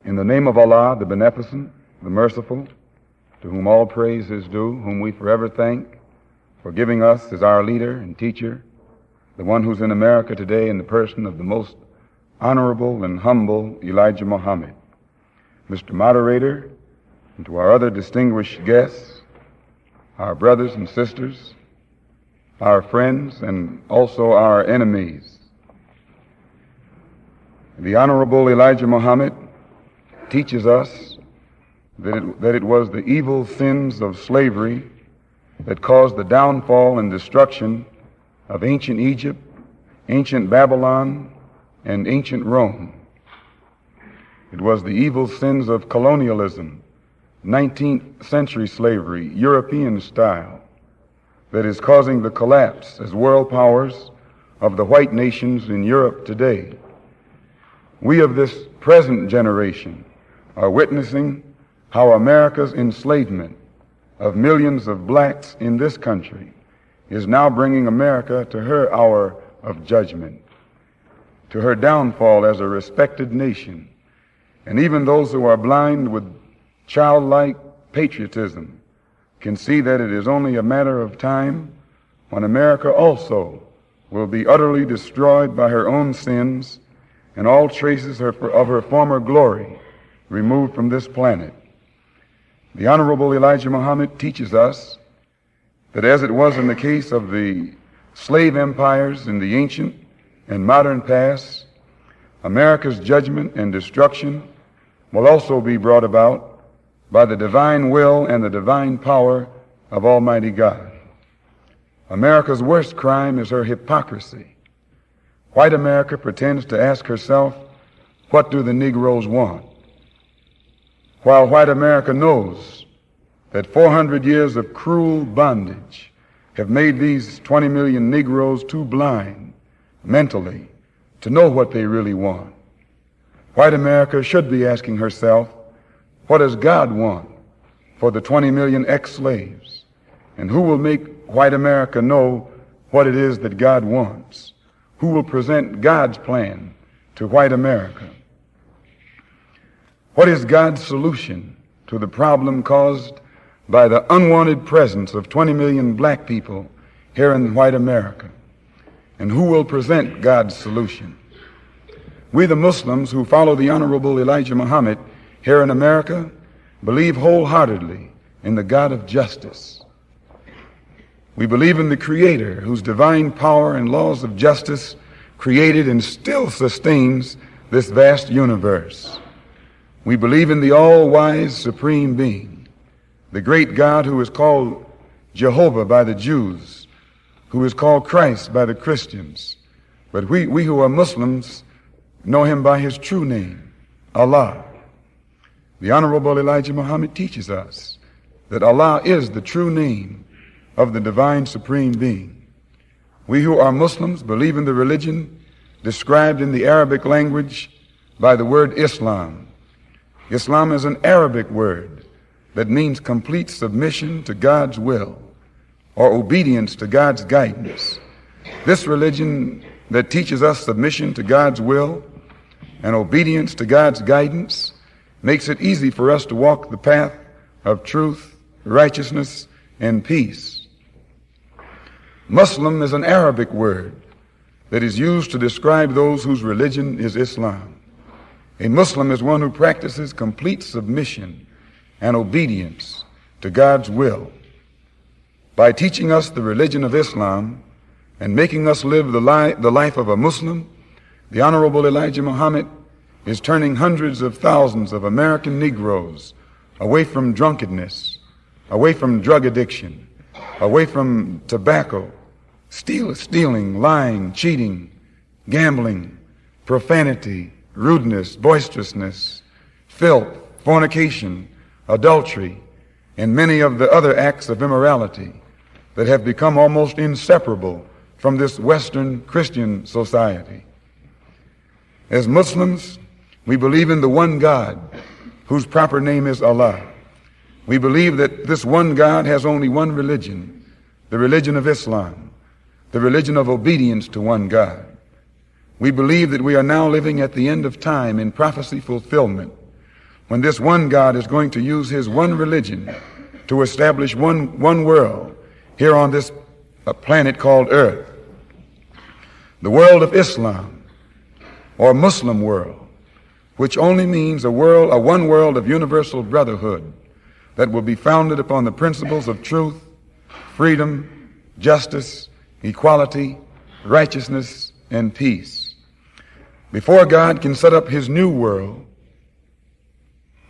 In the name of Allah, the Beneficent, the Merciful, to whom all praise is due, whom we forever thank for giving us as our leader and teacher, the one who's in America today in the person of the most honorable and humble Elijah Muhammad. Mr. Moderator, and to our other distinguished guests, our brothers and sisters, our friends, and also our enemies. The Honorable Elijah Muhammad teaches us that it was the evil sins of slavery that caused the downfall and destruction of ancient Egypt, ancient Babylon, and ancient Rome. It was the evil sins of colonialism, 19th century slavery, European style, that is causing the collapse as world powers of the white nations in Europe today. We of this present generation are witnessing how America's enslavement of millions of blacks in this country is now bringing America to her hour of judgment, to her downfall as a respected nation. And even those who are blind with childlike patriotism can see that it is only a matter of time when America also will be utterly destroyed by her own sins and all traces of her former glory removed from this planet. The Honorable Elijah Muhammad teaches us that as it was in the case of the slave empires in the ancient and modern past, America's judgment and destruction will also be brought about by the divine will and the divine power of Almighty God. America's worst crime is her hypocrisy. White America pretends to ask herself, what do the Negroes want? While white America knows that 400 years of cruel bondage have made these 20 million Negroes too blind mentally to know what they really want. White America should be asking herself, what does God want for the 20 million ex-slaves? And who will make white America know what it is that God wants? Who will present God's plan to white America? What is God's solution to the problem caused by the unwanted presence of 20 million black people here in white America? And who will present God's solution? We, the Muslims who follow the Honorable Elijah Muhammad here in America, believe wholeheartedly in the God of justice. We believe in the Creator whose divine power and laws of justice created and still sustains this vast universe. We believe in the all-wise Supreme Being, the great God who is called Jehovah by the Jews, who is called Christ by the Christians. But we who are Muslims know him by his true name, Allah. The Honorable Elijah Muhammad teaches us that Allah is the true name of the divine Supreme Being. We who are Muslims believe in the religion described in the Arabic language by the word Islam. Islam is an Arabic word that means complete submission to God's will or obedience to God's guidance. This religion that teaches us submission to God's will and obedience to God's guidance makes it easy for us to walk the path of truth, righteousness, and peace. Muslim is an Arabic word that is used to describe those whose religion is Islam. A Muslim is one who practices complete submission and obedience to God's will. By teaching us the religion of Islam and making us live the life of a Muslim, the Honorable Elijah Muhammad is turning hundreds of thousands of American Negroes away from drunkenness, away from drug addiction, away from tobacco, stealing, lying, cheating, gambling, profanity, rudeness, boisterousness, filth, fornication, adultery, and many of the other acts of immorality that have become almost inseparable from this Western Christian society. As Muslims, we believe in the one God whose proper name is Allah. We believe that this one God has only one religion, the religion of Islam, the religion of obedience to one God. We believe that we are now living at the end of time in prophecy fulfillment, when this one God is going to use his one religion to establish one world here on this planet called Earth. The world of Islam, or Muslim world, which only means a one world of universal brotherhood that will be founded upon the principles of truth, freedom, justice, equality, righteousness, and peace. Before God can set up his new world,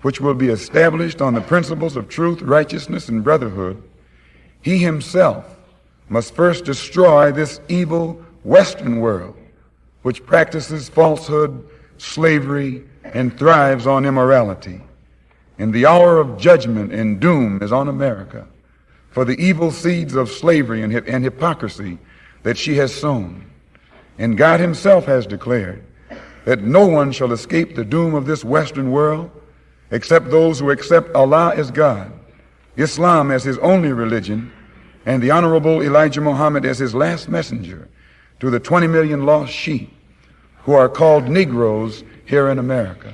which will be established on the principles of truth, righteousness, and brotherhood, he himself must first destroy this evil Western world, which practices falsehood, slavery, and thrives on immorality. And the hour of judgment and doom is on America for the evil seeds of slavery and hypocrisy that she has sown. And God himself has declared that no one shall escape the doom of this Western world except those who accept Allah as God, Islam as his only religion, and the Honorable Elijah Muhammad as his last messenger to the 20 million lost sheep who are called Negroes here in America.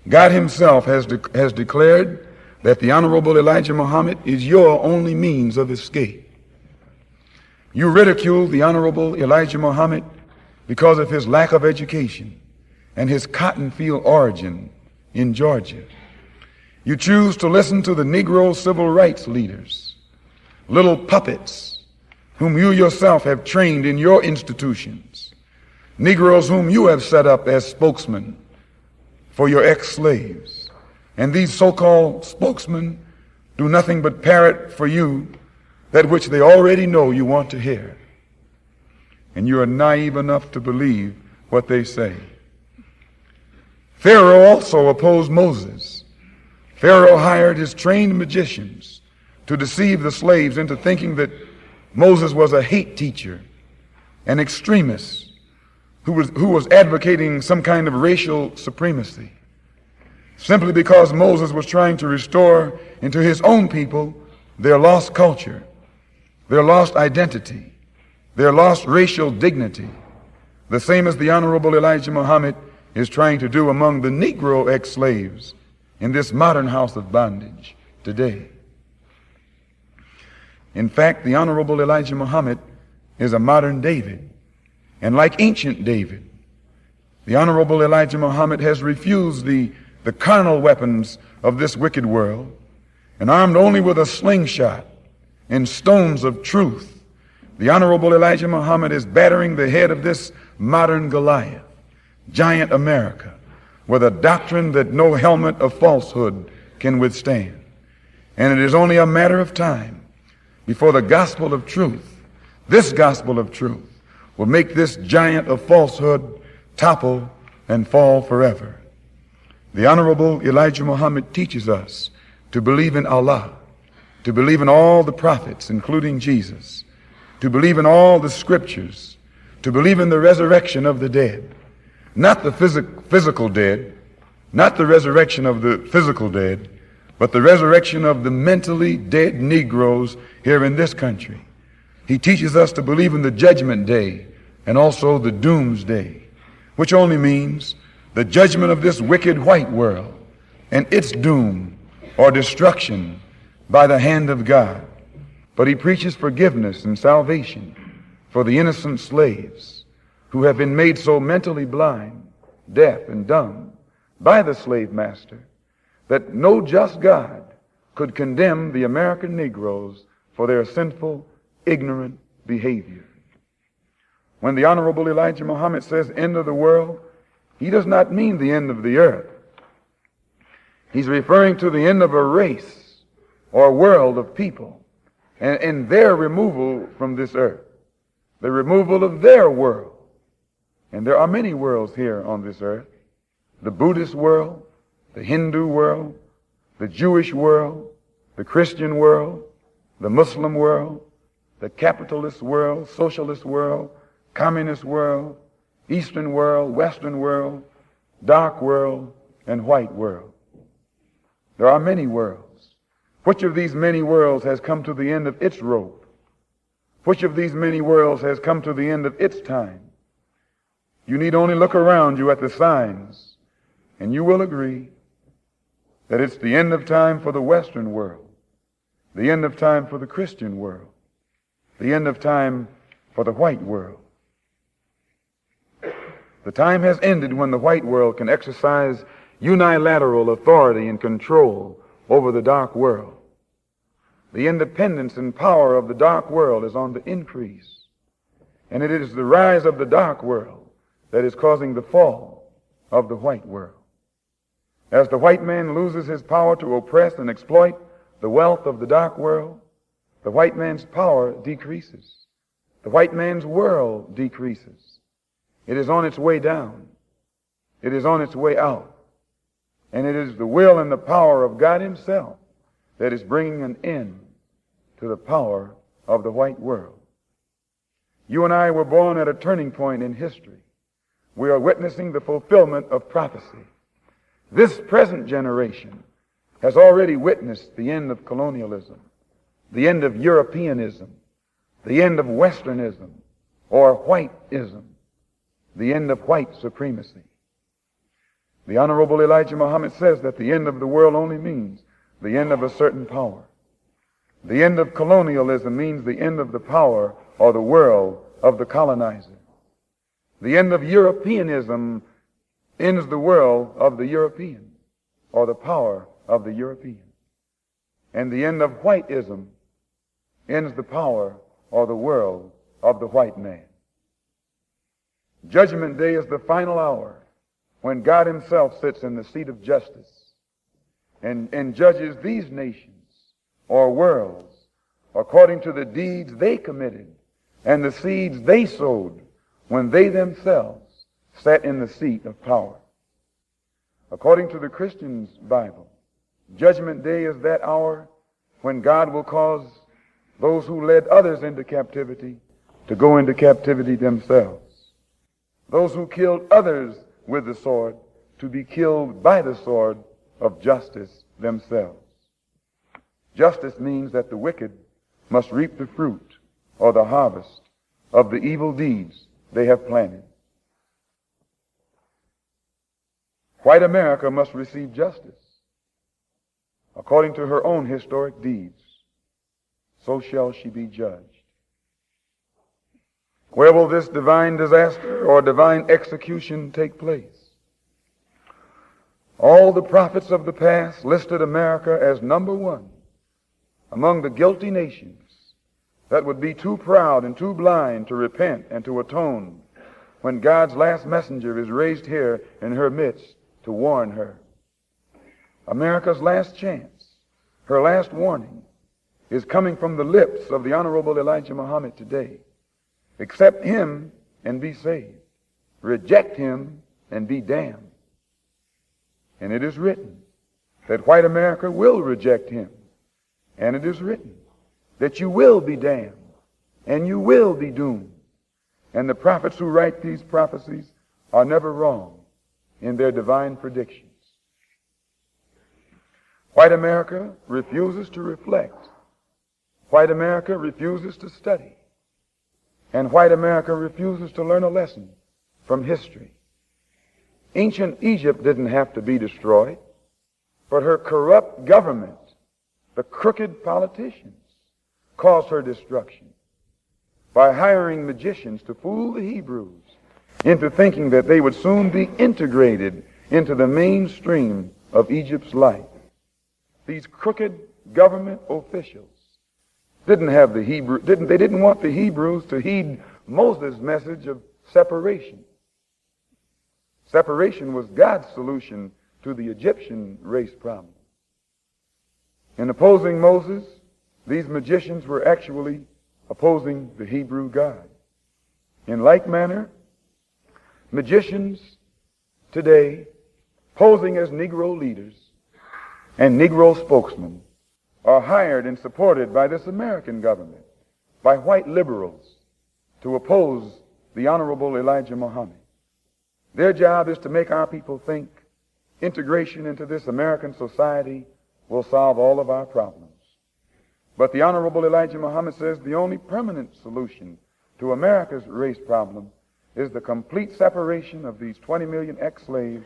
God himself has declared that the Honorable Elijah Muhammad is your only means of escape. You ridicule the Honorable Elijah Muhammad because of his lack of education and his cotton field origin in Georgia. You choose to listen to the Negro civil rights leaders, little puppets whom you yourself have trained in your institutions, Negroes whom you have set up as spokesmen for your ex-slaves. And these so-called spokesmen do nothing but parrot for you that which they already know you want to hear. And you are naive enough to believe what they say. Pharaoh also opposed Moses. Pharaoh hired his trained magicians to deceive the slaves into thinking that Moses was a hate teacher, an extremist who was advocating some kind of racial supremacy, simply because Moses was trying to restore into his own people their lost culture, their lost identity, their lost racial dignity, the same as the Honorable Elijah Muhammad is trying to do among the Negro ex-slaves in this modern house of bondage today. In fact, the Honorable Elijah Muhammad is a modern David. And like ancient David, the Honorable Elijah Muhammad has refused the carnal weapons of this wicked world, and armed only with a slingshot and stones of truth, the Honorable Elijah Muhammad is battering the head of this modern Goliath, giant America, with a doctrine that no helmet of falsehood can withstand. And it is only a matter of time before the gospel of truth, this gospel of truth, will make this giant of falsehood topple and fall forever. The Honorable Elijah Muhammad teaches us to believe in Allah, to believe in all the prophets, including Jesus, to believe in all the scriptures, to believe in the resurrection of the dead, not the physical dead, not the resurrection of the physical dead, but the resurrection of the mentally dead Negroes here in this country. He teaches us to believe in the judgment day and also the doomsday, which only means the judgment of this wicked white world and its doom or destruction by the hand of God. But he preaches forgiveness and salvation for the innocent slaves who have been made so mentally blind, deaf, and dumb by the slave master that no just God could condemn the American Negroes for their sinful, ignorant behavior. When the Honorable Elijah Muhammad says end of the world, he does not mean the end of the earth. He's referring to the end of a race or world of people and their removal from this earth, the removal of their world. And there are many worlds here on this earth: the Buddhist world, the Hindu world, the Jewish world, the Christian world, the Muslim world, the capitalist world, socialist world, communist world, Eastern world, Western world, dark world, and white world. There are many worlds. Which of these many worlds has come to the end of its rope? Which of these many worlds has come to the end of its time? You need only look around you at the signs And you will agree that it's the end of time for the Western world, the end of time for the Christian world, the end of time for the white world. The time has ended when the white world can exercise unilateral authority and control over the dark world. The independence and power of the dark world is on the increase, and it is the rise of the dark world that is causing the fall of the white world. As the white man loses his power to oppress and exploit the wealth of the dark world, the white man's power decreases. The white man's world decreases. It is on its way down. It is on its way out. And it is the will and the power of God himself that is bringing an end to the power of the white world. You and I were born at a turning point in history. We are witnessing the fulfillment of prophecy. This present generation has already witnessed the end of colonialism, the end of Europeanism, the end of Westernism or whiteism, the end of white supremacy. The Honorable Elijah Muhammad says that the end of the world only means the end of a certain power. The end of colonialism means the end of the power or the world of the colonizer. The end of Europeanism ends the world of the European or the power of the European. And the end of whiteism ends the power or the world of the white man. Judgment Day is the final hour when God himself sits in the seat of justice and judges these nations or worlds according to the deeds they committed and the seeds they sowed when they themselves sat in the seat of power. According to the Christian's Bible, Judgment Day is that hour when God will cause those who led others into captivity to go into captivity themselves. Those who killed others with the sword to be killed by the sword of justice themselves. Justice means that the wicked must reap the fruit or the harvest of the evil deeds they have planted. White America must receive justice according to her own historic deeds. So shall she be judged. Where will this divine disaster or divine execution take place? All the prophets of the past listed America as number one among the guilty nations that would be too proud and too blind to repent and to atone when God's last messenger is raised here in her midst to warn her. America's last chance, her last warning, is coming from the lips of the Honorable Elijah Muhammad today. Accept him and be saved. Reject him and be damned. And it is written that white America will reject him. And it is written that you will be damned and you will be doomed. And the prophets who write these prophecies are never wrong in their divine predictions. White America refuses to reflect. White America refuses to study. And white America refuses to learn a lesson from history. Ancient Egypt didn't have to be destroyed, but her corrupt government, the crooked politicians, caused her destruction by hiring magicians to fool the Hebrews into thinking that they would soon be integrated into the mainstream of Egypt's life. These crooked government officials they didn't want the Hebrews to heed Moses' message of separation. Separation was God's solution to the Egyptian race problem. In opposing Moses, these magicians were actually opposing the Hebrew God. In like manner, magicians today, posing as Negro leaders and Negro spokesmen, are hired and supported by this American government, by white liberals, to oppose the Honorable Elijah Muhammad. Their job is to make our people think integration into this American society will solve all of our problems. But the Honorable Elijah Muhammad says the only permanent solution to America's race problem is the complete separation of these 20 million ex-slaves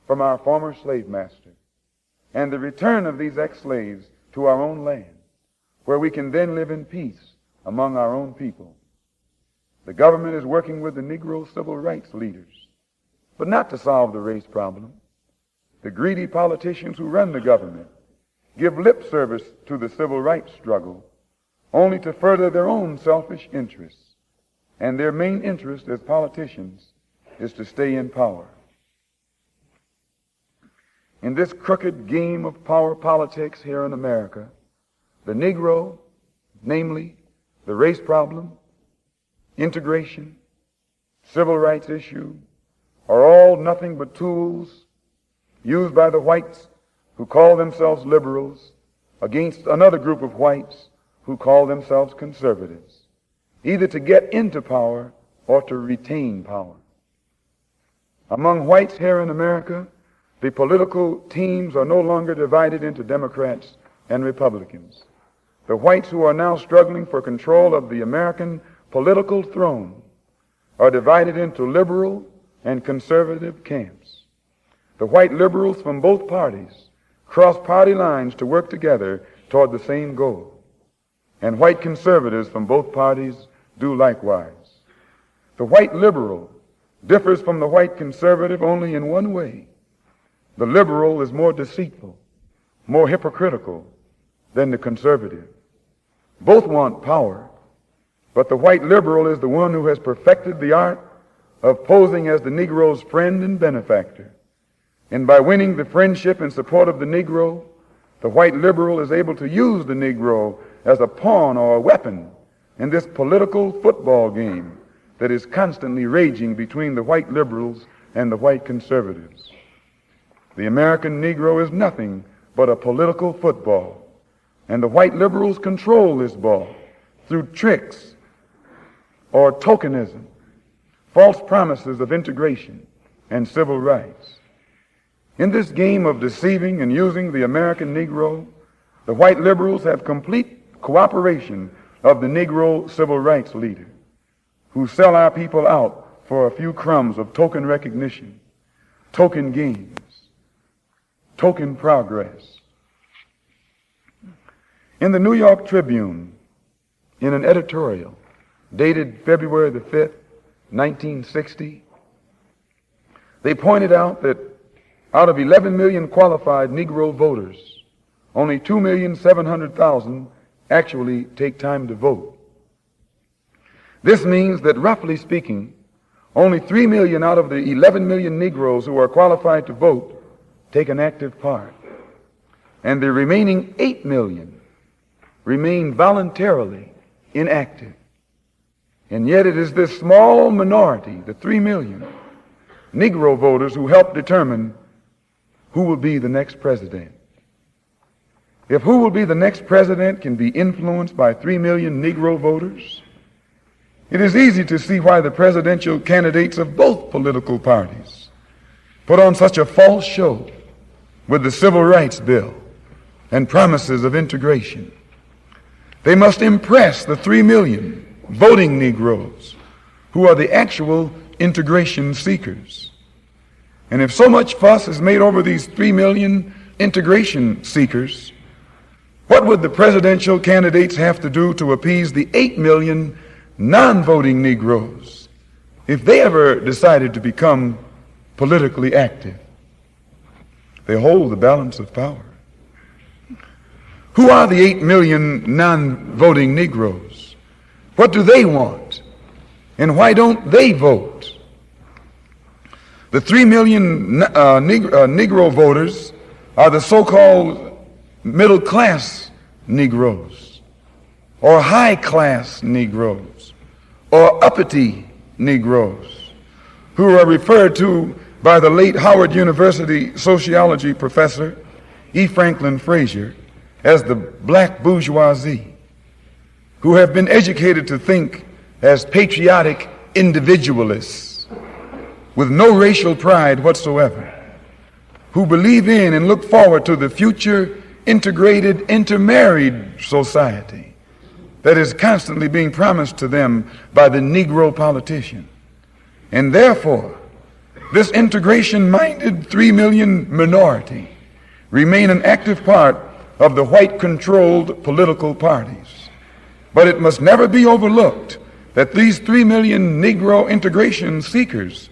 from our former slave master, and the return of these ex-slaves to our own land, where we can then live in peace among our own people. The government is working with the Negro civil rights leaders, but not to solve the race problem. The greedy politicians who run the government give lip service to the civil rights struggle only to further their own selfish interests, and their main interest as politicians is to stay in power. In this crooked game of power politics here in America, the Negro, namely the race problem, integration, civil rights issue, are all nothing but tools used by the whites who call themselves liberals against another group of whites who call themselves conservatives, either to get into power or to retain power. Among whites here in America, the political teams are no longer divided into Democrats and Republicans. The whites who are now struggling for control of the American political throne are divided into liberal and conservative camps. The white liberals from both parties cross party lines to work together toward the same goal, and white conservatives from both parties do likewise. The white liberal differs from the white conservative only in one way. The liberal is more deceitful, more hypocritical than the conservative. Both want power, but the white liberal is the one who has perfected the art of posing as the Negro's friend and benefactor. And by winning the friendship and support of the Negro, the white liberal is able to use the Negro as a pawn or a weapon in this political football game that is constantly raging between the white liberals and the white conservatives. The American Negro is nothing but a political football, and the white liberals control this ball through tricks or tokenism, false promises of integration and civil rights. In this game of deceiving and using the American Negro, the white liberals have complete cooperation of the Negro civil rights leader, who sell our people out for a few crumbs of token recognition, token gains, token progress. In the New York Tribune, in an editorial dated February the 5th, 1960, they pointed out that out of 11 million qualified Negro voters, only 2,700,000 actually take time to vote. This means that, roughly speaking, only 3 million out of the 11 million Negroes who are qualified to vote take an active part, and the remaining 8 million remain voluntarily inactive. And yet it is this small minority, the 3 million Negro voters, who help determine who will be the next president. If who will be the next president can be influenced by 3 million Negro voters, it is easy to see why the presidential candidates of both political parties put on such a false show with the Civil Rights Bill and promises of integration. They must impress the 3 million voting Negroes who are the actual integration seekers. And if so much fuss is made over these 3 million integration seekers, what would the presidential candidates have to do to appease the 8 million non-voting Negroes if they ever decided to become politically active? They hold the balance of power. Who are the 8 million non-voting Negroes? What do they want? And why don't they vote? The 3 million Negro voters are the so-called middle-class Negroes, or high-class Negroes, or uppity Negroes, who are referred to by the late Howard University sociology professor E. Franklin Frazier as the black bourgeoisie, who have been educated to think as patriotic individualists with no racial pride whatsoever, who believe in and look forward to the future integrated, intermarried society that is constantly being promised to them by the Negro politician. And therefore, This integration-minded 3 million minority remain an active part of the white-controlled political parties. But it must never be overlooked that these 3 million Negro integration seekers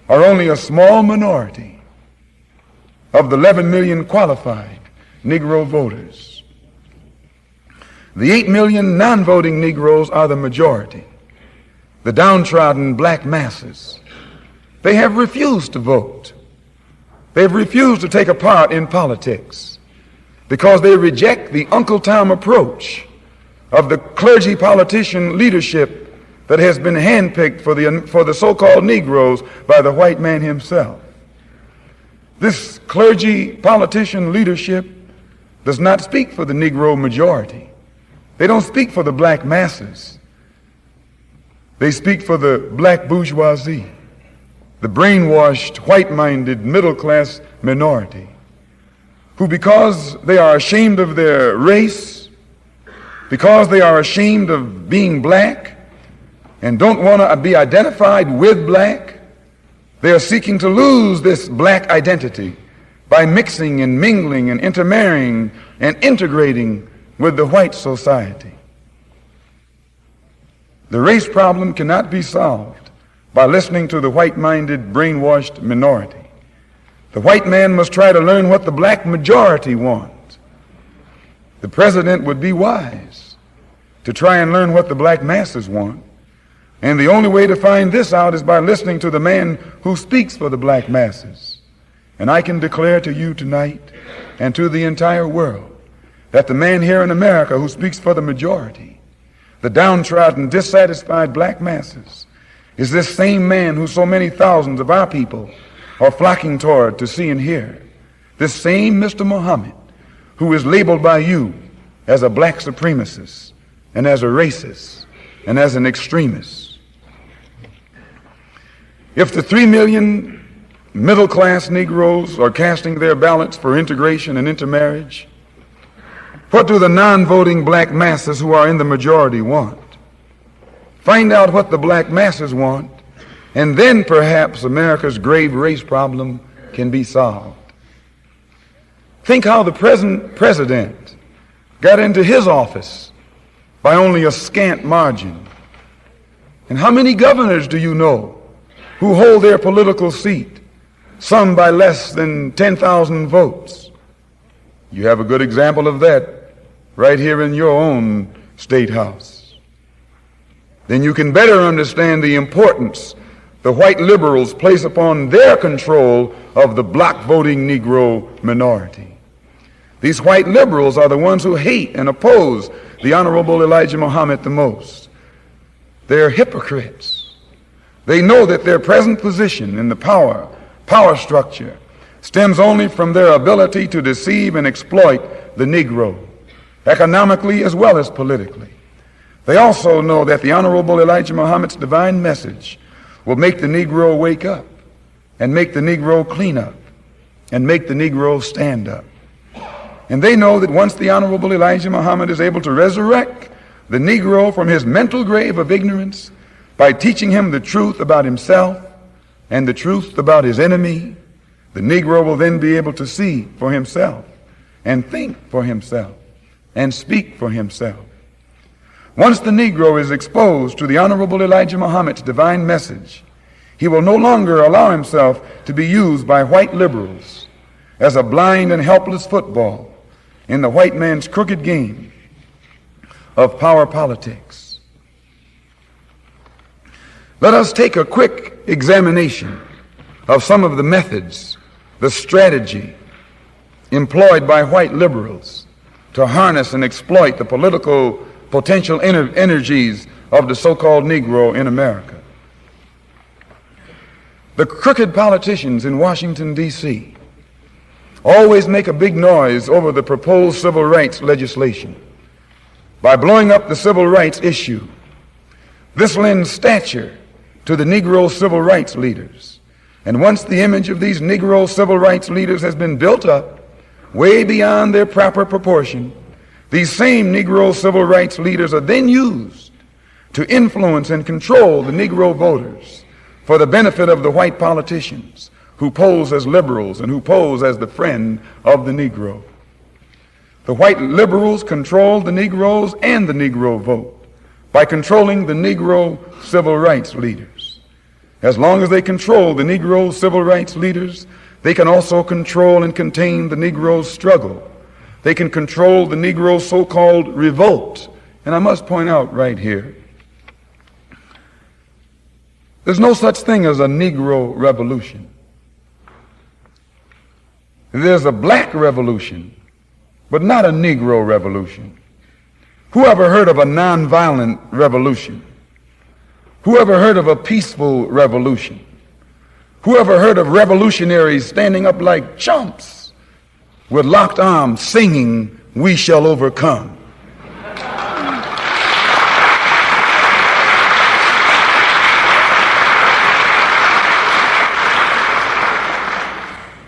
are only a small minority of the 11 million qualified Negro voters. The 8 million non-voting Negroes are the majority, the downtrodden black masses. They have refused to vote. They have refused to take a part in politics because they reject the Uncle Tom approach of the clergy politician leadership that has been handpicked for the so-called Negroes by the white man himself. This clergy politician leadership does not speak for the Negro majority. They don't speak for the black masses. They speak for the black bourgeoisie, the brainwashed, white-minded, middle-class minority, who, because they are ashamed of their race, because they are ashamed of being black and don't want to be identified with black, they are seeking to lose this black identity by mixing and mingling and intermarrying and integrating with the white society. The race problem cannot be solved by listening to the white-minded, brainwashed minority. The white man must try to learn what the black majority wants. The president would be wise to try and learn what the black masses want. And the only way to find this out is by listening to the man who speaks for the black masses. And I can declare to you tonight and to the entire world that the man here in America who speaks for the majority, the downtrodden, dissatisfied black masses, is this same man who so many thousands of our people are flocking toward to see and hear. This same Mr. Muhammad who is labeled by you as a black supremacist and as a racist and as an extremist. If the 3 million middle-class Negroes are casting their ballots for integration and intermarriage, what do the non-voting black masses who are in the majority want? Find out what the black masses want, and then perhaps America's grave race problem can be solved. Think how the present president got into his office by only a scant margin. And how many governors do you know who hold their political seat, some by less than 10,000 votes? You have a good example of that right here in your own state house. Then you can better understand the importance the white liberals place upon their control of the block voting Negro minority. These white liberals are the ones who hate and oppose the Honorable Elijah Muhammad the most. They're hypocrites. They know that their present position in the power structure stems only from their ability to deceive and exploit the Negro, economically as well as politically. They also know that the Honorable Elijah Muhammad's divine message will make the Negro wake up and make the Negro clean up and make the Negro stand up. And they know that once the Honorable Elijah Muhammad is able to resurrect the Negro from his mental grave of ignorance by teaching him the truth about himself and the truth about his enemy, the Negro will then be able to see for himself and think for himself and speak for himself. Once the Negro is exposed to the Honorable Elijah Muhammad's divine message, he will no longer allow himself to be used by white liberals as a blind and helpless football in the white man's crooked game of power politics. Let us take a quick examination of some of the methods, the strategy employed by white liberals to harness and exploit the political potential energies of the so-called Negro in America. The crooked politicians in Washington, D.C. always make a big noise over the proposed civil rights legislation by blowing up the civil rights issue. This lends stature to the Negro civil rights leaders. And once the image of these Negro civil rights leaders has been built up way beyond their proper proportion, these same Negro civil rights leaders are then used to influence and control the Negro voters for the benefit of the white politicians who pose as liberals and who pose as the friend of the Negro. The white liberals control the Negroes and the Negro vote by controlling the Negro civil rights leaders. As long as they control the Negro civil rights leaders, they can also control and contain the Negro's struggle. They can control the Negro's so-called revolt. And I must point out right here, there's no such thing as a Negro revolution. There's a black revolution, but not a Negro revolution. Who ever heard of a nonviolent revolution? Who ever heard of a peaceful revolution? Who ever heard of revolutionaries standing up like chumps with locked arms singing, "We shall overcome"?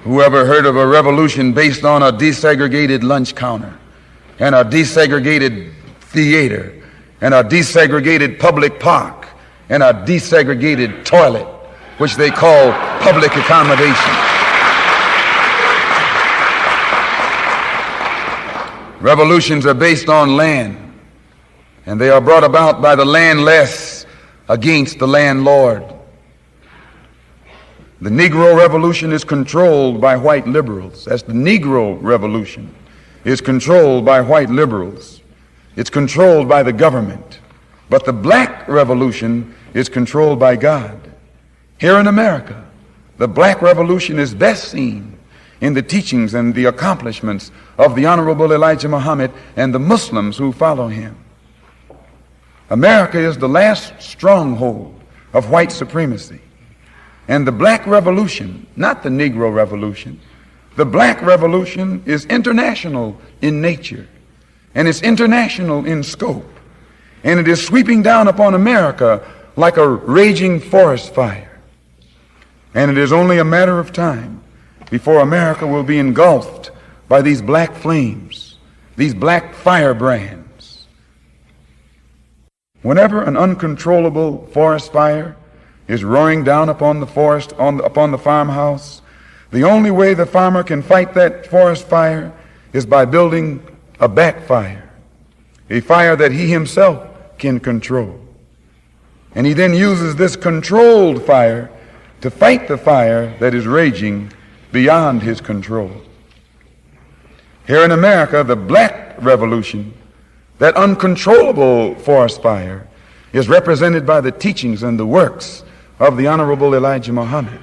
Whoever heard of a revolution based on a desegregated lunch counter and a desegregated theater and a desegregated public park and a desegregated toilet, which they call public accommodation? Revolutions are based on land, and they are brought about by the landless against the landlord. The Negro Revolution is controlled by white liberals. That's the Negro Revolution is controlled by white liberals. It's controlled by the government. But the Black Revolution is controlled by God. Here in America, the Black Revolution is best seen in the teachings and the accomplishments of the Honorable Elijah Muhammad and the Muslims who follow him. America is the last stronghold of white supremacy. And the Black Revolution, not the Negro Revolution, the Black Revolution is international in nature, and it's international in scope, and it is sweeping down upon America like a raging forest fire. And it is only a matter of time before America will be engulfed by these black flames, these black firebrands. Whenever an uncontrollable forest fire is roaring down upon the forest, upon the farmhouse, the only way the farmer can fight that forest fire is by building a backfire, a fire that he himself can control. And he then uses this controlled fire to fight the fire that is raging beyond his control. Here in America, the Black Revolution, that uncontrollable forest fire, is represented by the teachings and the works of the Honorable Elijah Muhammad.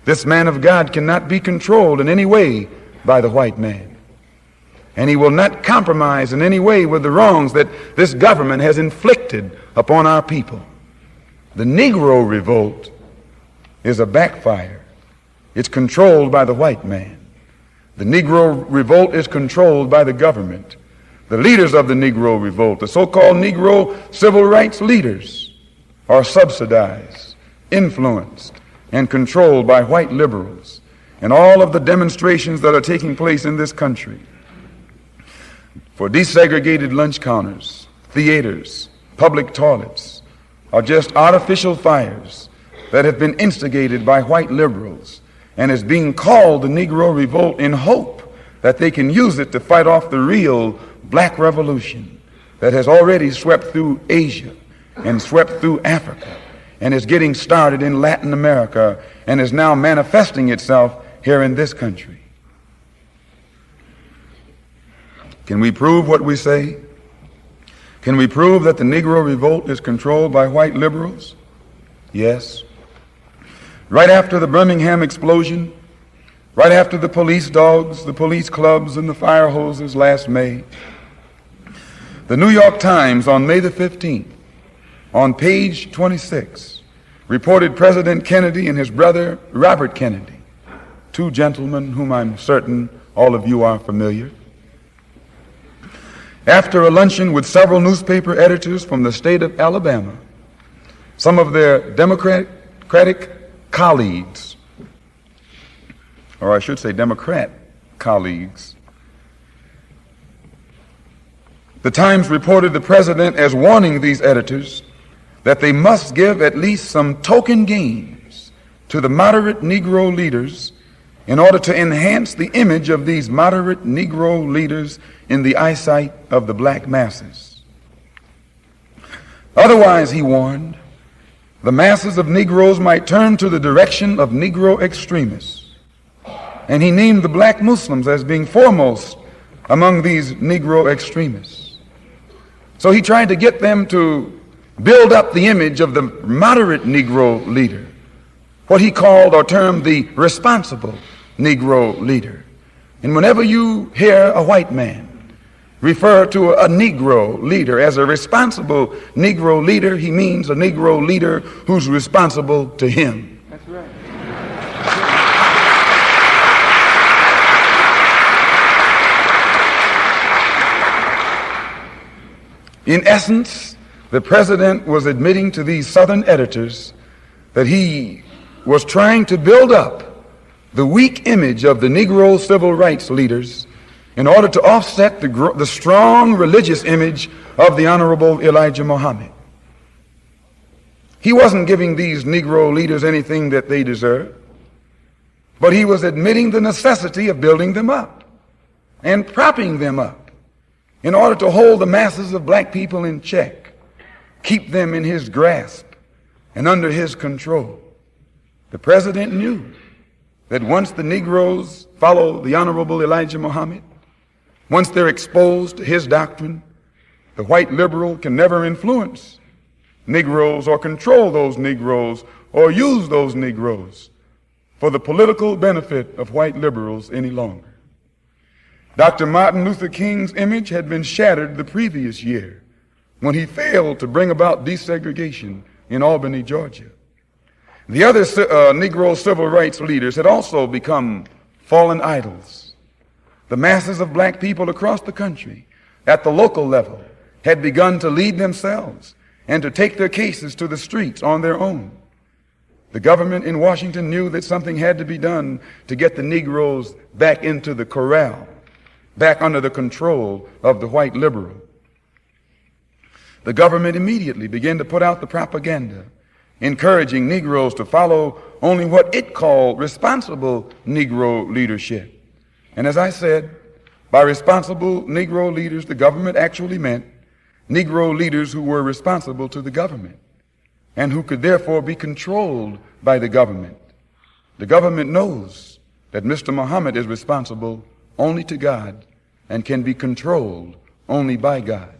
This man of God cannot be controlled in any way by the white man. And he will not compromise in any way with the wrongs that this government has inflicted upon our people. The Negro revolt is a backfire. It's controlled by the white man. The Negro revolt is controlled by the government. The leaders of the Negro revolt, the so-called Negro civil rights leaders, are subsidized, influenced, and controlled by white liberals. And all of the demonstrations that are taking place in this country for desegregated lunch counters, theaters, public toilets, are just artificial fires that have been instigated by white liberals and is being called the Negro Revolt in hope that they can use it to fight off the real Black Revolution that has already swept through Asia and swept through Africa and is getting started in Latin America and is now manifesting itself here in this country. Can we prove what we say? Can we prove that the Negro Revolt is controlled by white liberals? Yes. Right after the Birmingham explosion, right after the police dogs, the police clubs, and the fire hoses last May, the New York Times on May the 15th, on page 26, reported President Kennedy and his brother Robert Kennedy, two gentlemen whom I'm certain all of you are familiar, after a luncheon with several newspaper editors from the state of Alabama, some of their Democratic colleagues, or I should say Democrat colleagues, the Times reported the president as warning these editors that they must give at least some token gains to the moderate Negro leaders in order to enhance the image of these moderate Negro leaders in the eyesight of the black masses. Otherwise, he warned, the masses of Negroes might turn to the direction of Negro extremists. And he named the black Muslims as being foremost among these Negro extremists. So he tried to get them to build up the image of the moderate Negro leader, what he called or termed the responsible Negro leader. And whenever you hear a white man refer to a Negro leader as a responsible Negro leader, he means a Negro leader who's responsible to him. That's right. In essence, the president was admitting to these Southern editors that he was trying to build up the weak image of the Negro civil rights leaders in order to offset the strong religious image of the Honorable Elijah Muhammad. He wasn't giving these Negro leaders anything that they deserved, but he was admitting the necessity of building them up and propping them up in order to hold the masses of black people in check, keep them in his grasp and under his control. The president knew that once the Negroes follow the Honorable Elijah Muhammad, once they're exposed to his doctrine, the white liberal can never influence Negroes or control those Negroes or use those Negroes for the political benefit of white liberals any longer. Dr. Martin Luther King's image had been shattered the previous year when he failed to bring about desegregation in Albany, Georgia. The other Negro civil rights leaders had also become fallen idols. The masses of black people across the country at the local level had begun to lead themselves and to take their cases to the streets on their own. The government in Washington knew that something had to be done to get the Negroes back into the corral, back under the control of the white liberal. The government immediately began to put out the propaganda encouraging Negroes to follow only what it called responsible Negro leadership. And as I said, by responsible Negro leaders, the government actually meant Negro leaders who were responsible to the government and who could therefore be controlled by the government. The government knows that Mr. Muhammad is responsible only to God and can be controlled only by God.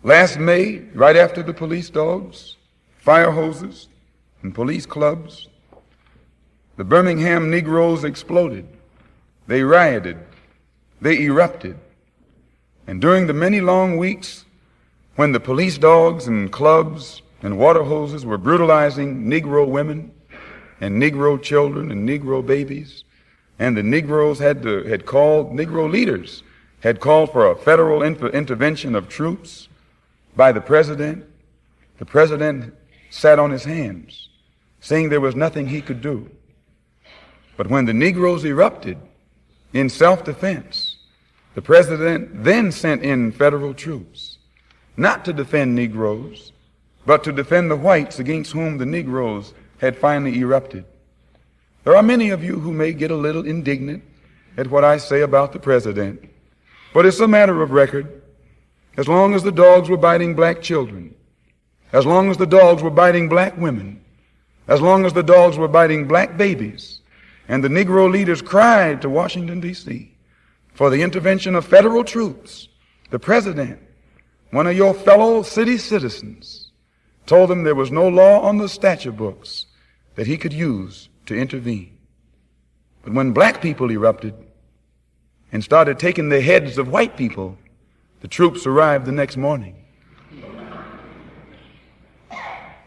Last May, right after the police dogs, fire hoses, and police clubs, the Birmingham Negroes exploded. They rioted. They erupted. And during the many long weeks when the police dogs and clubs and water hoses were brutalizing Negro women and Negro children and Negro babies, and the Negroes Negro leaders had called for a federal intervention of troops by the president sat on his hands, saying there was nothing he could do. But when the Negroes erupted in self-defense, the president then sent in federal troops, not to defend Negroes, but to defend the whites against whom the Negroes had finally erupted. There are many of you who may get a little indignant at what I say about the president, but it's a matter of record. As long as the dogs were biting black children, as long as the dogs were biting black women, as long as the dogs were biting black babies, and the Negro leaders cried to Washington, D.C. for the intervention of federal troops, the president, one of your fellow city citizens, told them there was no law on the statute books that he could use to intervene. But when black people erupted and started taking the heads of white people, the troops arrived the next morning.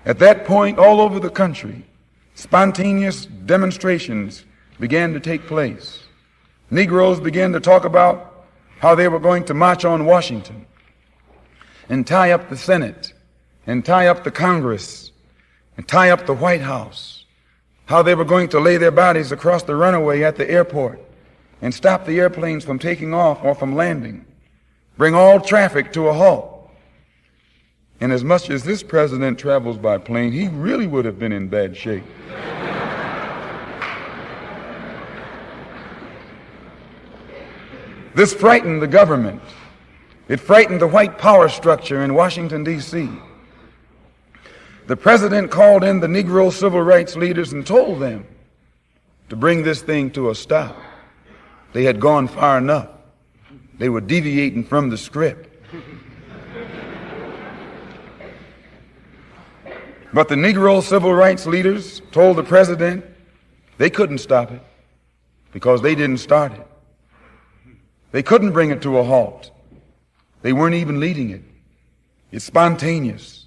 At that point, all over the country, spontaneous demonstrations began to take place. Negroes began to talk about how they were going to march on Washington and tie up the Senate and tie up the Congress and tie up the White House, how they were going to lay their bodies across the runway at the airport and stop the airplanes from taking off or from landing, bring all traffic to a halt. And as much as this president travels by plane, he really would have been in bad shape. This frightened the government. It frightened the white power structure in Washington, D.C. The president called in the Negro civil rights leaders and told them to bring this thing to a stop. They had gone far enough. They were deviating from the script. But the Negro civil rights leaders told the president they couldn't stop it because they didn't start it. They couldn't bring it to a halt. They weren't even leading it. It's spontaneous.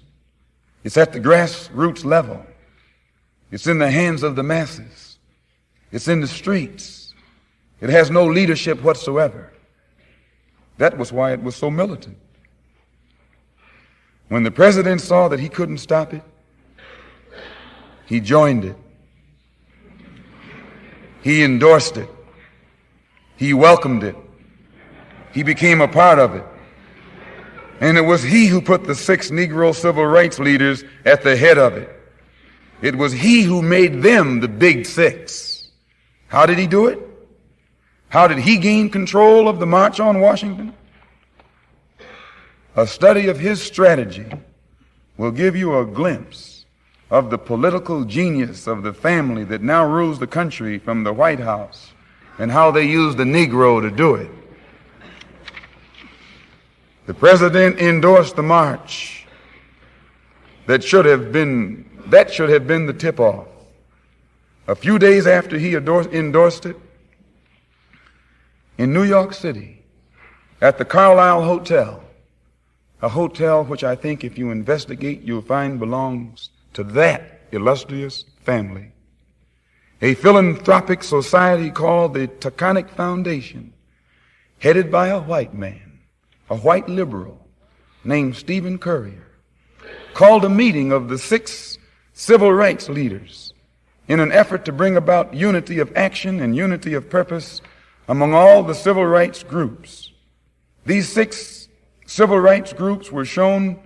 It's at the grassroots level. It's in the hands of the masses. It's in the streets. It has no leadership whatsoever. That was why it was so militant. When the president saw that he couldn't stop it, he joined it. He endorsed it. He welcomed it. He became a part of it. And it was he who put the 6 Negro civil rights leaders at the head of it. It was he who made them the Big Six. How did he do it? How did he gain control of the March on Washington? A study of his strategy will give you a glimpse of the political genius of the family that now rules the country from the White House and how they used the Negro to do it. The president endorsed the march. That should have been the tip-off. A few days after he endorsed it, in New York City, at the Carlisle Hotel, a hotel which I think if you investigate you'll find belongs to that illustrious family, a philanthropic society called the Taconic Foundation, headed by a white man, a white liberal named Stephen Currier, called a meeting of the 6 civil rights leaders in an effort to bring about unity of action and unity of purpose among all the civil rights groups. These 6 civil rights groups were shown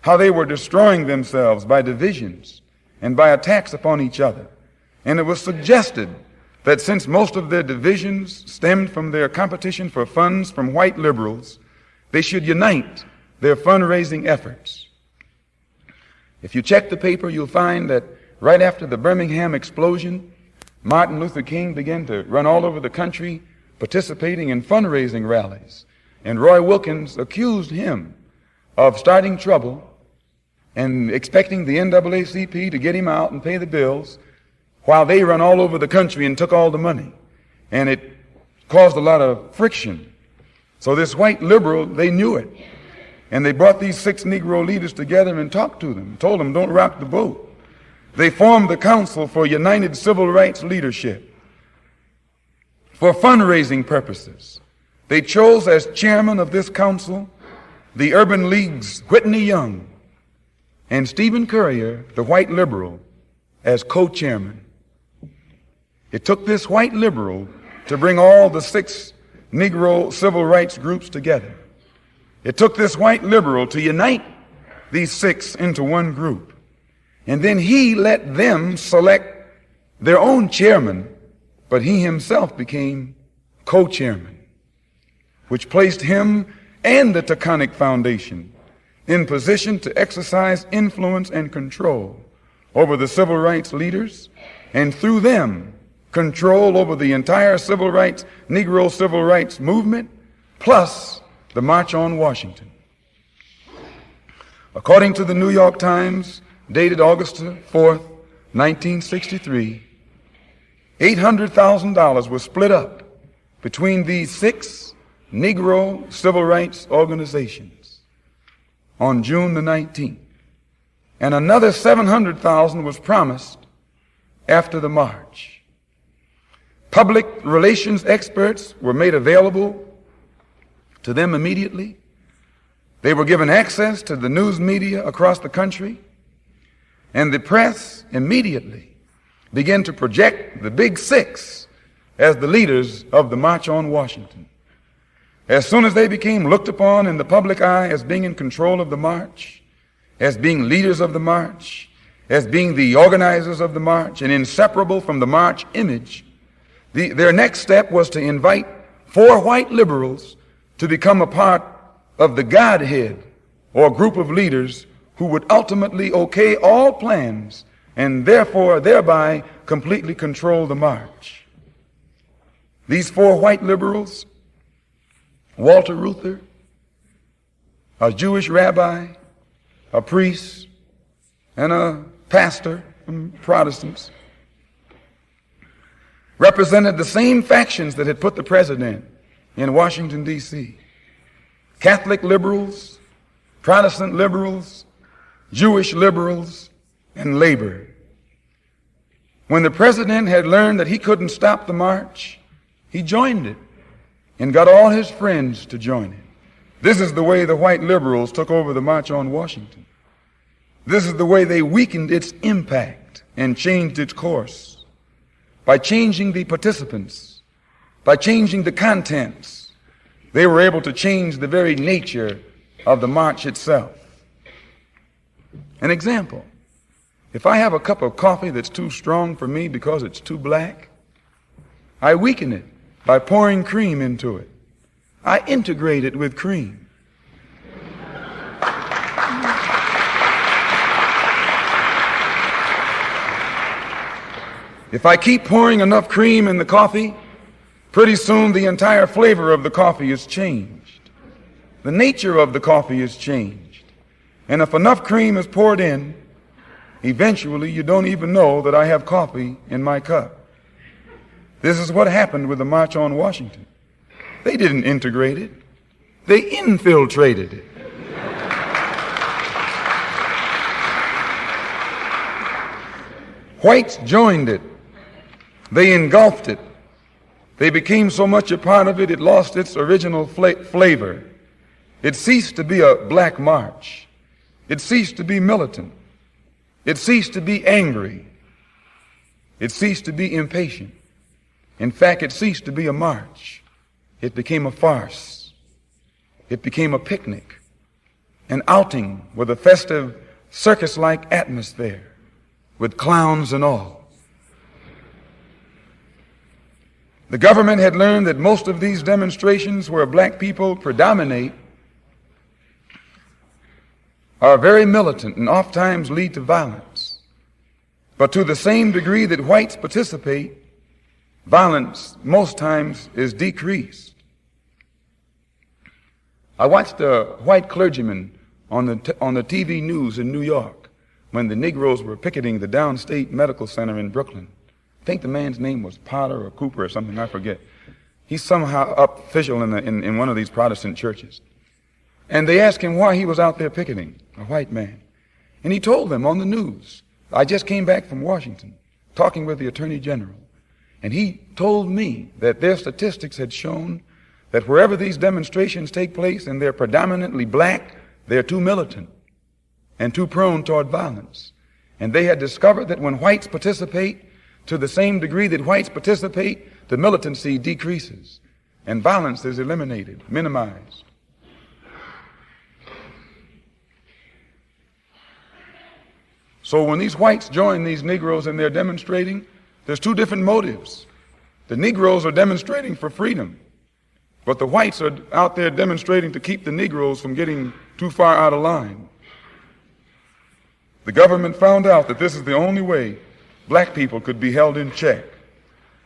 how they were destroying themselves by divisions and by attacks upon each other. And it was suggested that since most of their divisions stemmed from their competition for funds from white liberals, they should unite their fundraising efforts. If you check the paper, you'll find that right after the Birmingham explosion, Martin Luther King began to run all over the country participating in fundraising rallies. And Roy Wilkins accused him of starting trouble and expecting the NAACP to get him out and pay the bills while they run all over the country and took all the money. And it caused a lot of friction. So this white liberal, they knew it. And they brought these 6 Negro leaders together and talked to them, told them, don't rock the boat. They formed the Council for United Civil Rights Leadership for fundraising purposes. They chose as chairman of this council the Urban League's Whitney Young and Stephen Currier, the white liberal, as co-chairman. It took this white liberal to bring all the 6 Negro civil rights groups together. It took this white liberal to unite these 6 into one group. And then he let them select their own chairman, but he himself became co-chairman, which placed him and the Taconic Foundation in position to exercise influence and control over the civil rights leaders, and through them, control over the entire Negro civil rights movement, plus the March on Washington. According to the New York Times, dated August 4th, 1963, $800,000 was split up between these 6 Negro civil rights organizations on June the 19th. And another $700,000 was promised after the march. Public relations experts were made available to them immediately. They were given access to the news media across the country, and the press immediately began to project the Big Six as the leaders of the March on Washington. As soon as they became looked upon in the public eye as being in control of the march, as being leaders of the march, as being the organizers of the march, and inseparable from the march image, their next step was to invite 4 white liberals to become a part of the Godhead, or group of leaders who would ultimately okay all plans and therefore thereby completely control the march. These 4 white liberals, Walter Reuther, a Jewish rabbi, a priest, and a pastor from Protestants, represented the same factions that had put the president in Washington, D.C. Catholic liberals, Protestant liberals, Jewish liberals, and labor. When the president had learned that he couldn't stop the march, he joined it and got all his friends to join it. This is the way the white liberals took over the March on Washington. This is the way they weakened its impact and changed its course. By changing the participants, by changing the contents, they were able to change the very nature of the march itself. An example, if I have a cup of coffee that's too strong for me because it's too black, I weaken it by pouring cream into it. I integrate it with cream. If I keep pouring enough cream in the coffee, pretty soon the entire flavor of the coffee is changed. The nature of the coffee is changed. And if enough cream is poured in, eventually you don't even know that I have coffee in my cup. This is what happened with the March on Washington. They didn't integrate it. They infiltrated it. Whites joined it. They engulfed it. They became so much a part of it, it lost its original flavor. It ceased to be a black march. It ceased to be militant. It ceased to be angry. It ceased to be impatient. In fact, it ceased to be a march. It became a farce. It became a picnic, an outing with a festive circus-like atmosphere, with clowns and all. The government had learned that most of these demonstrations where black people predominate are very militant and oftentimes lead to violence. But to the same degree that whites participate, violence most times is decreased. I watched a white clergyman on the TV news in New York when the Negroes were picketing the Downstate Medical Center in Brooklyn. I think the man's name was Potter or Cooper or something, I forget. He's somehow up official in one of these Protestant churches. And they asked him why he was out there picketing, a white man. And he told them on the news, I just came back from Washington talking with the Attorney General. And he told me that their statistics had shown that wherever these demonstrations take place and they're predominantly black, they're too militant and too prone toward violence. And they had discovered that when whites participate, to the same degree that whites participate, the militancy decreases and violence is eliminated, minimized. So when these whites join these Negroes and they're demonstrating, there's 2 different motives. The Negroes are demonstrating for freedom, but the whites are out there demonstrating to keep the Negroes from getting too far out of line. The government found out that this is the only way black people could be held in check.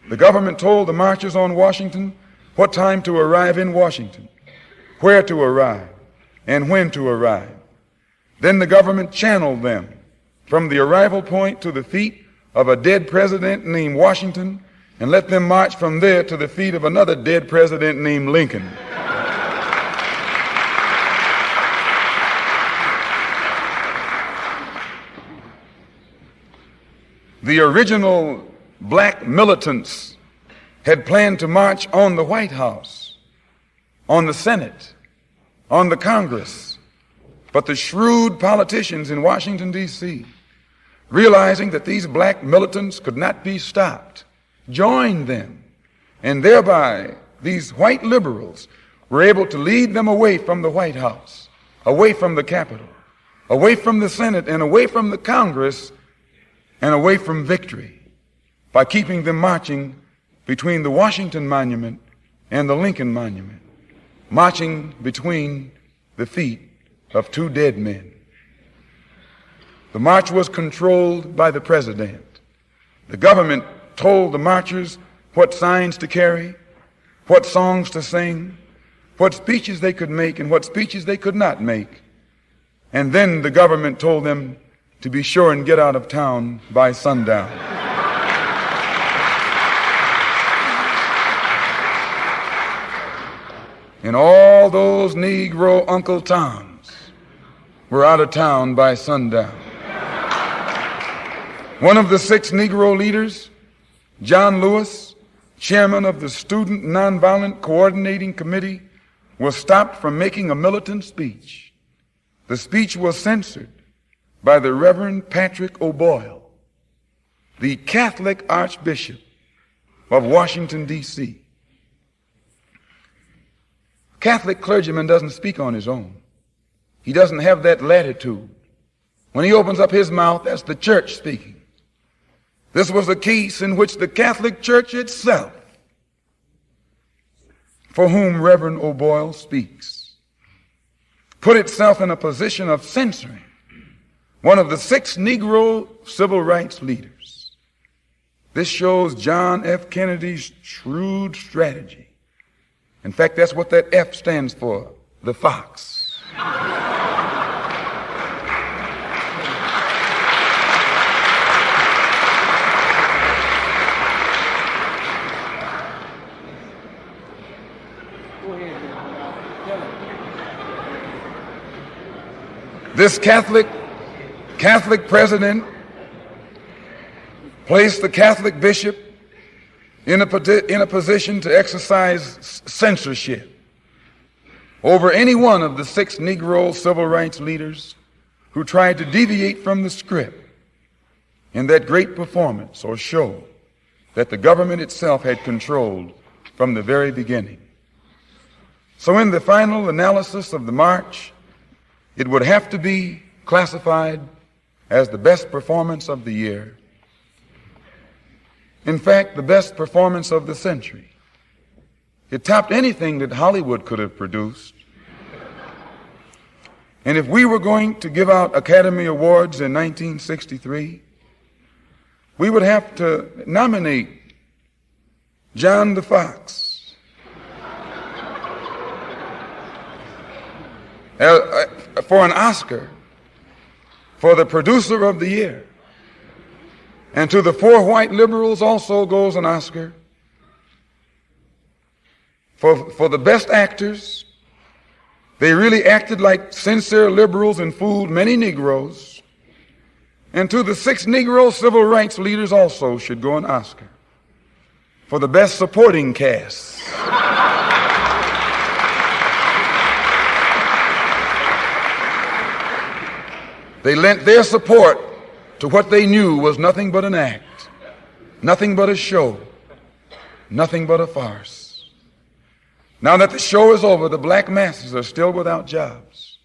The government told the marchers on Washington what time to arrive in Washington, where to arrive, and when to arrive. Then the government channeled them from the arrival point to the feet of a dead president named Washington and let them march from there to the feet of another dead president named Lincoln. The original black militants had planned to march on the White House, on the Senate, on the Congress. But the shrewd politicians in Washington, D.C., realizing that these black militants could not be stopped, joined them And thereby, these white liberals were able to lead them away from the White House, away from the Capitol, away from the Senate, and away from the Congress, and away from victory, by keeping them marching between the Washington Monument and the Lincoln Monument, marching between the feet of two dead men. The march was controlled by the president. The government told the marchers what signs to carry, what songs to sing, what speeches they could make and what speeches they could not make. And then the government told them to be sure and get out of town by sundown. And all those Negro Uncle Toms were out of town by sundown. One of the 6 Negro leaders, John Lewis, chairman of the Student Nonviolent Coordinating Committee, was stopped from making a militant speech. The speech was censored by the Reverend Patrick O'Boyle, the Catholic Archbishop of Washington, D.C. Catholic clergyman doesn't speak on his own. He doesn't have that latitude. When he opens up his mouth, that's the church speaking. This was a case in which the Catholic Church itself, for whom Reverend O'Boyle speaks, put itself in a position of censoring one of the 6 Negro civil rights leaders. This shows John F. Kennedy's shrewd strategy. In fact, that's what that F stands for, the fox. This Catholic president placed the Catholic bishop in a position to exercise censorship over any one of the 6 Negro civil rights leaders who tried to deviate from the script in that great performance or show that the government itself had controlled from the very beginning. So in the final analysis of the march, it would have to be classified as the best performance of the year. In fact, the best performance of the century. It topped anything that Hollywood could have produced. And if we were going to give out Academy Awards in 1963, we would have to nominate John the Fox for an Oscar for the producer of the year. And to the 4 white liberals also goes an Oscar for the best actors. They really acted like sincere liberals and fooled many Negroes. And to the 6 Negro civil rights leaders also should go an Oscar for the best supporting cast. They lent their support to what they knew was nothing but an act, nothing but a show, nothing but a farce. Now that the show is over, the black masses are still without jobs,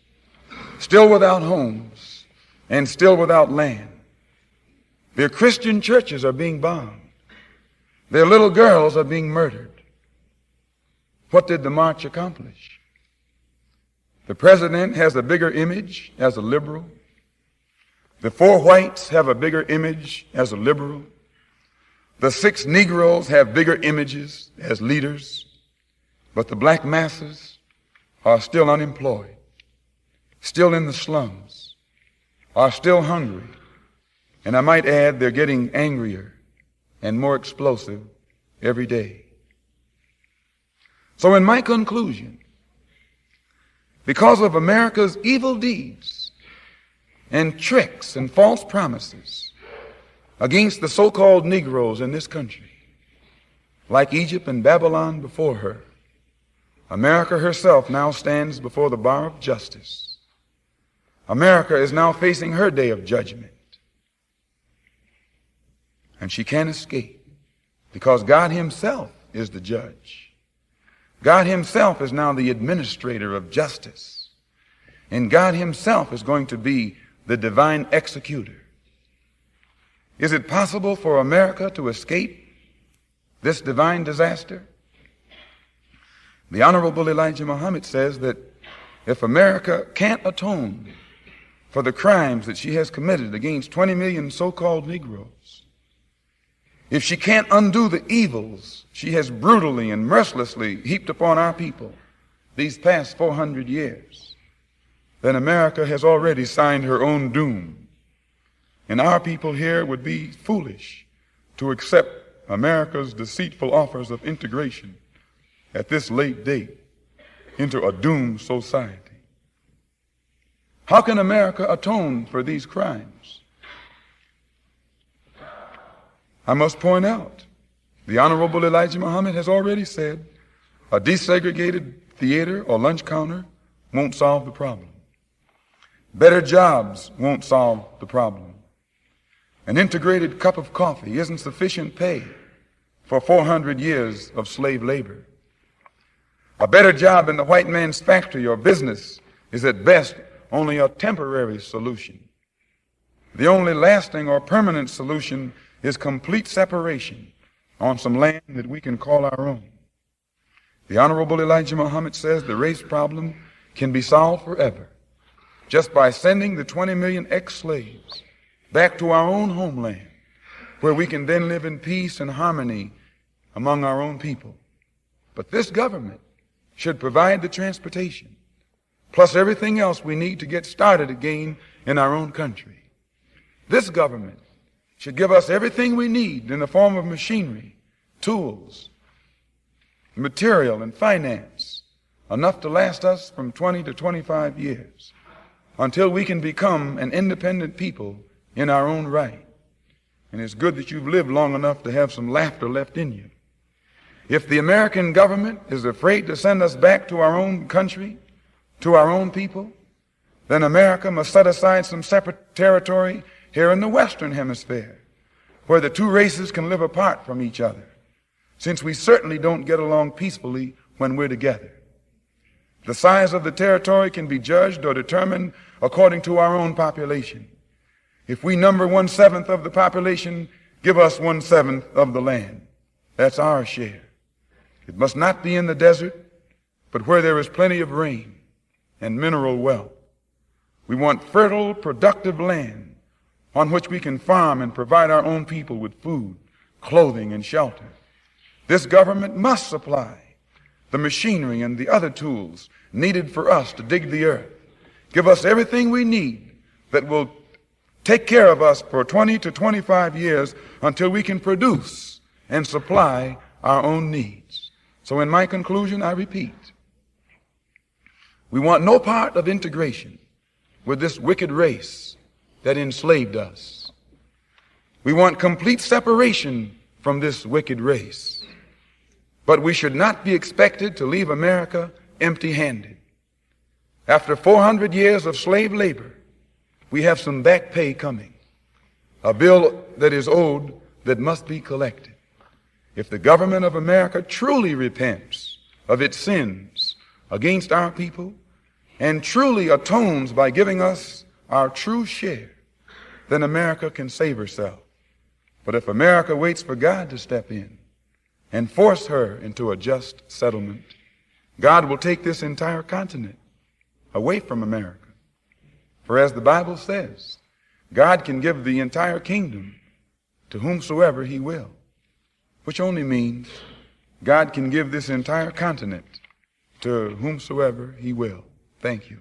still without homes, and still without land. Their Christian churches are being bombed. Their little girls are being murdered. What did the march accomplish? The president has a bigger image as a liberal. The 4 whites have a bigger image as a liberal. The 6 Negroes have bigger images as leaders. But the black masses are still unemployed, still in the slums, are still hungry. And I might add, they're getting angrier and more explosive every day. So in my conclusion, because of America's evil deeds and tricks and false promises against the so-called Negroes in this country, like Egypt and Babylon before her, America herself now stands before the bar of justice. America is now facing her day of judgment. And she can't escape because God himself is the judge. God himself is now the administrator of justice. And God himself is going to be the divine executor. Is it possible for America to escape this divine disaster? The Honorable Elijah Muhammad says that if America can't atone for the crimes that she has committed against 20 million so-called Negroes, if she can't undo the evils she has brutally and mercilessly heaped upon our people these past 400 years, then America has already signed her own doom. And our people here would be foolish to accept America's deceitful offers of integration at this late date into a doomed society. How can America atone for these crimes? I must point out, the Honorable Elijah Muhammad has already said a desegregated theater or lunch counter won't solve the problem. Better jobs won't solve the problem. An integrated cup of coffee isn't sufficient pay for 400 years of slave labor. A better job in the white man's factory or business is at best only a temporary solution. The only lasting or permanent solution is complete separation on some land that we can call our own. The Honorable Elijah Muhammad says the race problem can be solved forever just by sending the 20 million ex-slaves back to our own homeland, where we can then live in peace and harmony among our own people. But this government should provide the transportation, plus everything else we need to get started again in our own country. This government should give us everything we need in the form of machinery, tools, material, and finance, enough to last us from 20 to 25 years, until we can become an independent people in our own right. And it's good that you've lived long enough to have some laughter left in you. If the American government is afraid to send us back to our own country, to our own people, then America must set aside some separate territory here in the Western Hemisphere, where the two races can live apart from each other, since we certainly don't get along peacefully when we're together. The size of the territory can be judged or determined according to our own population. If we number 1/7 of the population, give us 1/7 of the land. That's our share. It must not be in the desert, but where there is plenty of rain and mineral wealth. We want fertile, productive land on which we can farm and provide our own people with food, clothing, and shelter. This government must supply the machinery and the other tools needed for us to dig the earth. Give us everything we need that will take care of us for 20 to 25 years until we can produce and supply our own needs. So in my conclusion, I repeat, we want no part of integration with this wicked race that enslaved us. We want complete separation from this wicked race. But we should not be expected to leave America empty-handed. After 400 years of slave labor, we have some back pay coming, a bill that is owed that must be collected. If the government of America truly repents of its sins against our people and truly atones by giving us our true share, then America can save herself. But if America waits for God to step in and force her into a just settlement, God will take this entire continent away from America. For as the Bible says, God can give the entire kingdom to whomsoever he will, which only means God can give this entire continent to whomsoever he will. Thank you.